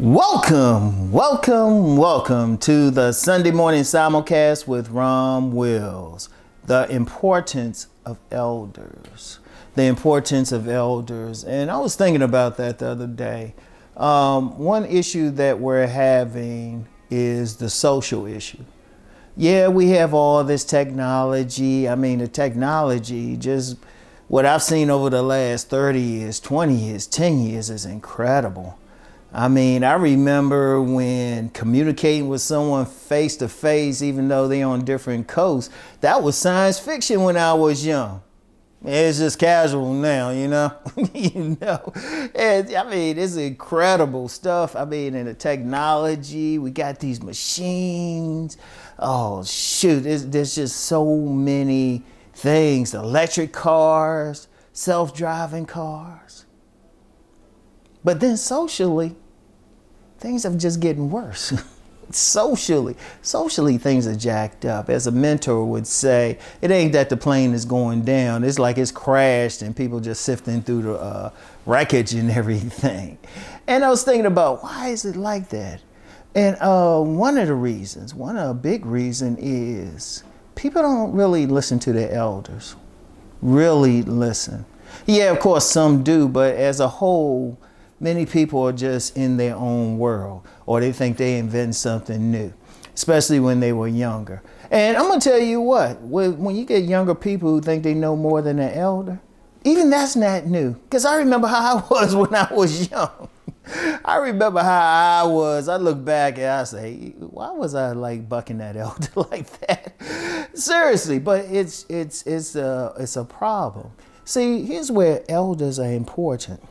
Welcome to the Sunday morning simulcast with Rom Wills. The importance of elders. The importance of elders. And I was thinking about that the other day. One issue that we're having is the social issue. Yeah, we have all this technology. I mean, the technology, just what I've seen over the last 30 years, 20 years, 10 years is incredible. I mean, I remember when communicating with someone face to face, even though they're on different coasts, that was science fiction when I was young. It's just casual now, you know. And, I mean, it's incredible stuff. I mean, in the technology, we got these machines. Oh shoot, there's just so many things. Electric cars, self-driving cars. But then socially, things are just getting worse. Socially, things are jacked up. As a mentor would say, it ain't that the plane is going down. It's like it's crashed and people just sifting through the wreckage and everything. And I was thinking about, why is it like that? And one of the big reason is people don't really listen to their elders. Really listen. Yeah, of course some do, but as a whole, many people are just in their own world, or they think they invent something new, especially when they were younger. And I'm gonna tell you what, when you get younger people who think they know more than an elder, even that's not new. Because I remember how I was when I was young. I remember how I was. I look back and I say, why was I like bucking that elder like that? Seriously, but it's a problem. See, here's where elders are important.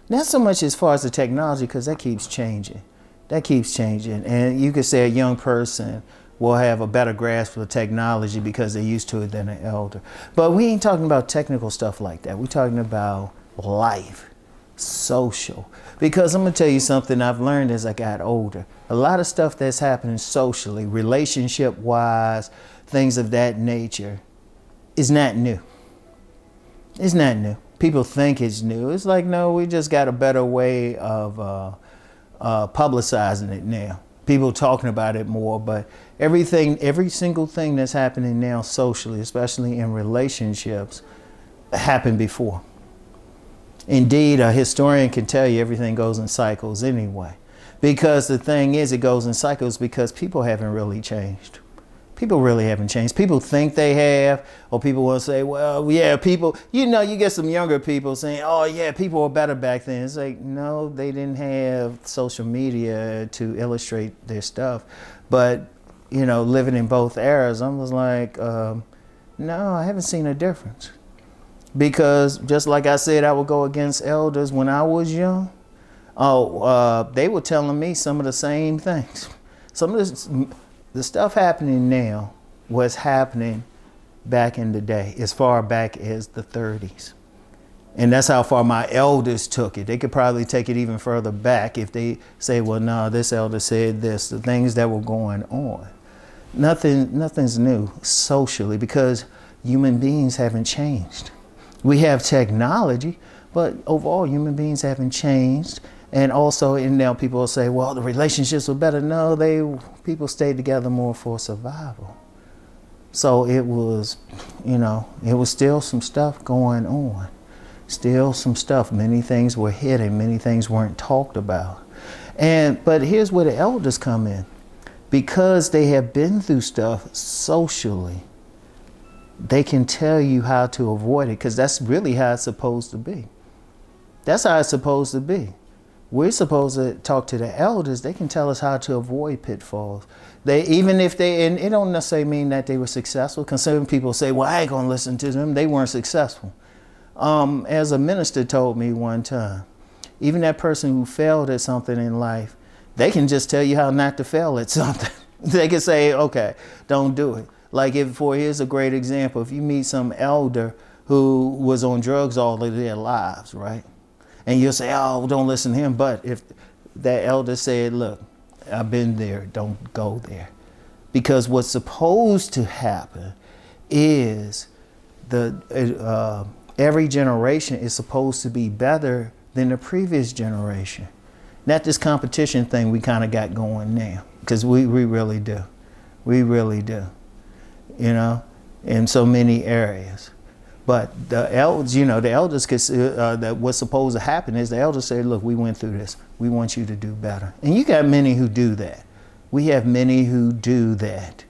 Not so much as far as the technology, because that keeps changing. That keeps changing. And you could say a young person will have a better grasp of technology because they're used to it than an elder. But we ain't talking about technical stuff like that. We're talking about life, social. Because I'm going to tell you something I've learned as I got older. A lot of stuff that's happening socially, relationship-wise, things of that nature, is not new. It's not new. People think it's new. It's like, no, we just got a better way of publicizing it now. People talking about it more, but every single thing that's happening now socially, especially in relationships, happened before. Indeed, a historian can tell you everything goes in cycles anyway. Because the thing is, it goes in cycles because people haven't really changed. People really haven't changed. People think they have, or people will say, well, yeah, people, you know, you get some younger people saying, oh yeah, people were better back then. It's like, no, they didn't have social media to illustrate their stuff. But, you know, living in both eras, I was like, no, I haven't seen a difference. Because just like I said, I would go against elders when I was young. They were telling me some of the same things. Some of this, the stuff happening now was happening back in the day, as far back as the 30s. And that's how far my elders took it. They could probably take it even further back if they say, well, no, this elder said this, the things that were going on. Nothing's new socially because human beings haven't changed. We have technology, but overall human beings haven't changed. And also, and now people will say, well, the relationships were better. No, people stayed together more for survival. So it was, you know, it was still some stuff going on. Still some stuff. Many things were hidden. Many things weren't talked about. But here's where the elders come in. Because they have been through stuff socially, they can tell you how to avoid it, because that's really how it's supposed to be. That's how it's supposed to be. We're supposed to talk to the elders. They can tell us how to avoid pitfalls. Even if and it don't necessarily mean that they were successful. Because some people say, well, I ain't going to listen to them. They weren't successful. As a minister told me one time, even that person who failed at something in life, they can just tell you how not to fail at something. They can say, okay, don't do it. Like here's a great example. If you meet some elder who was on drugs all of their lives, right? And you'll say, oh, don't listen to him. But if that elder said, look, I've been there, don't go there. Because what's supposed to happen is every generation is supposed to be better than the previous generation. not this competition thing we kind of got going now, because we really do. We really do, you know, in so many areas. But the elders, you know, the elders, that what's supposed to happen is the elders say, look, we went through this. We want you to do better. And you got many who do that. We have many who do that.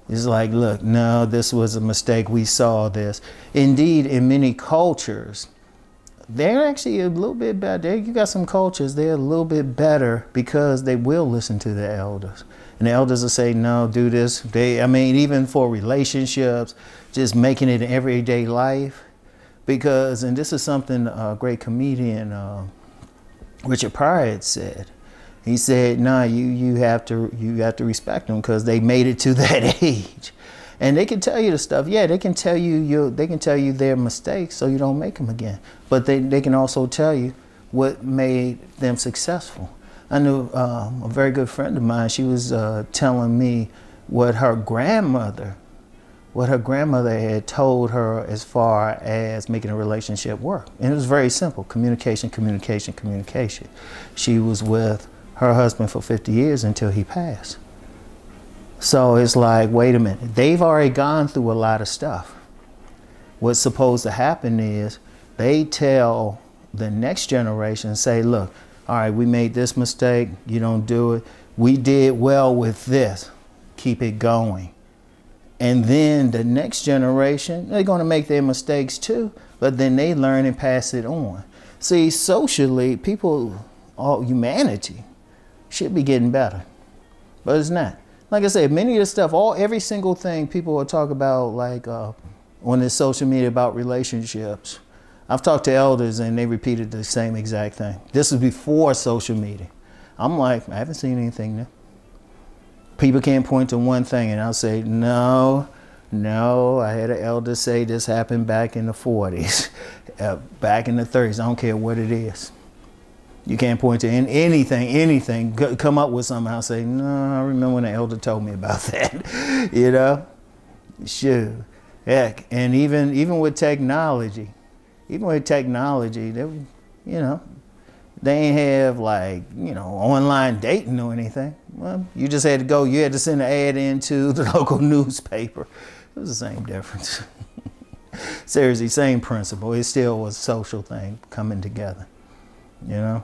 It's like, look, no, this was a mistake. We saw this. Indeed, in many cultures, they're actually a little bit better. You got some cultures, they're a little bit better because they will listen to the elders. And the elders will say, no, do this. I mean, even for relationships, just making it in everyday life. Because, and this is something a great comedian, Richard Pryor had said. He said, no, you have to respect them because they made it to that age. And they can tell you the stuff. Yeah, they can tell you their mistakes so you don't make them again. But they can also tell you what made them successful. I knew a very good friend of mine. She was telling me what her grandmother had told her as far as making a relationship work. And it was very simple: communication, communication, communication. She was with her husband for 50 years until he passed. So it's like, wait a minute, they've already gone through a lot of stuff. What's supposed to happen is they tell the next generation, say, look, all right, we made this mistake, you don't do it. We did well with this, keep it going. And then the next generation, they're gonna make their mistakes too, but then they learn and pass it on. See, socially, people, all humanity, should be getting better, but it's not. Like I said, many of the stuff, every single thing people will talk about, like on this social media about relationships, I've talked to elders and they repeated the same exact thing. This was before social media. I'm like, I haven't seen anything new. People can't point to one thing and I'll say, no, I had an elder say this happened back in the 40s, back in the 30s, I don't care what it is. You can't point to anything, come up with something. I'll say, no, I remember when the elder told me about that, you know? Shoot, heck, and even with technology, they, you know, they ain't have like, you know, online dating or anything. Well, you just had to go, you had to send an ad into the local newspaper. It was the same difference. Seriously, same principle. It still was a social thing coming together, you know?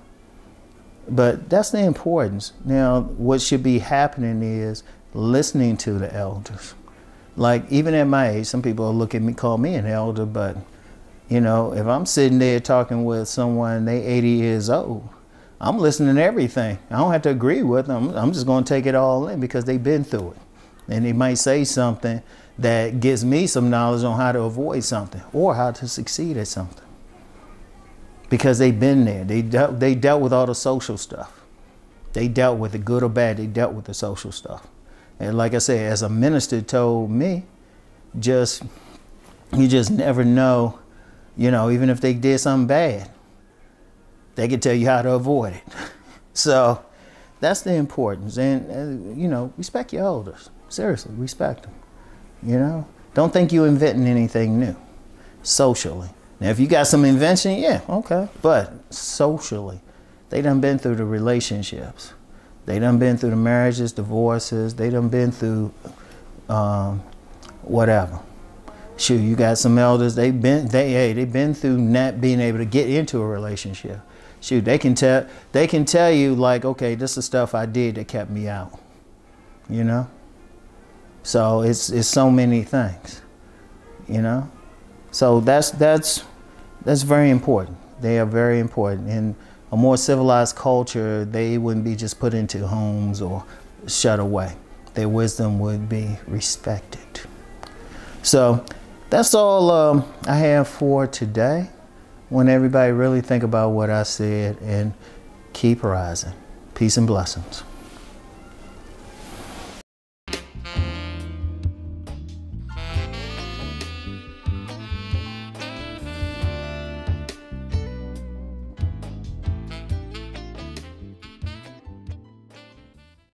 But that's the importance. Now, what should be happening is listening to the elders. Like, even at my age, some people look at me, call me an elder, but, you know, if I'm sitting there talking with someone, they 80 years old, I'm listening to everything. I don't have to agree with them. I'm just going to take it all in because they've been through it. And they might say something that gives me some knowledge on how to avoid something or how to succeed at something. Because they've been there. They dealt with all the social stuff. They dealt with it, good or bad. They dealt with the social stuff. And like I said, as a minister told me, you just never know, you know, even if they did something bad, they can tell you how to avoid it. So that's the importance. And, you know, respect your elders. Seriously, respect them. You know, don't think you're inventing anything new socially. Now, if you got some invention, yeah, okay. But socially, they done been through the relationships. They done been through the marriages, divorces. They done been through whatever. Shoot, you got some elders. They've been through not being able to get into a relationship. Shoot, they can tell you like, okay, this is stuff I did that kept me out. You know. So it's so many things. You know. So that's very important. They are very important. In a more civilized culture, they wouldn't be just put into homes or shut away. Their wisdom would be respected. So that's all I have for today. I want everybody to really think about what I said and keep rising. Peace and blessings.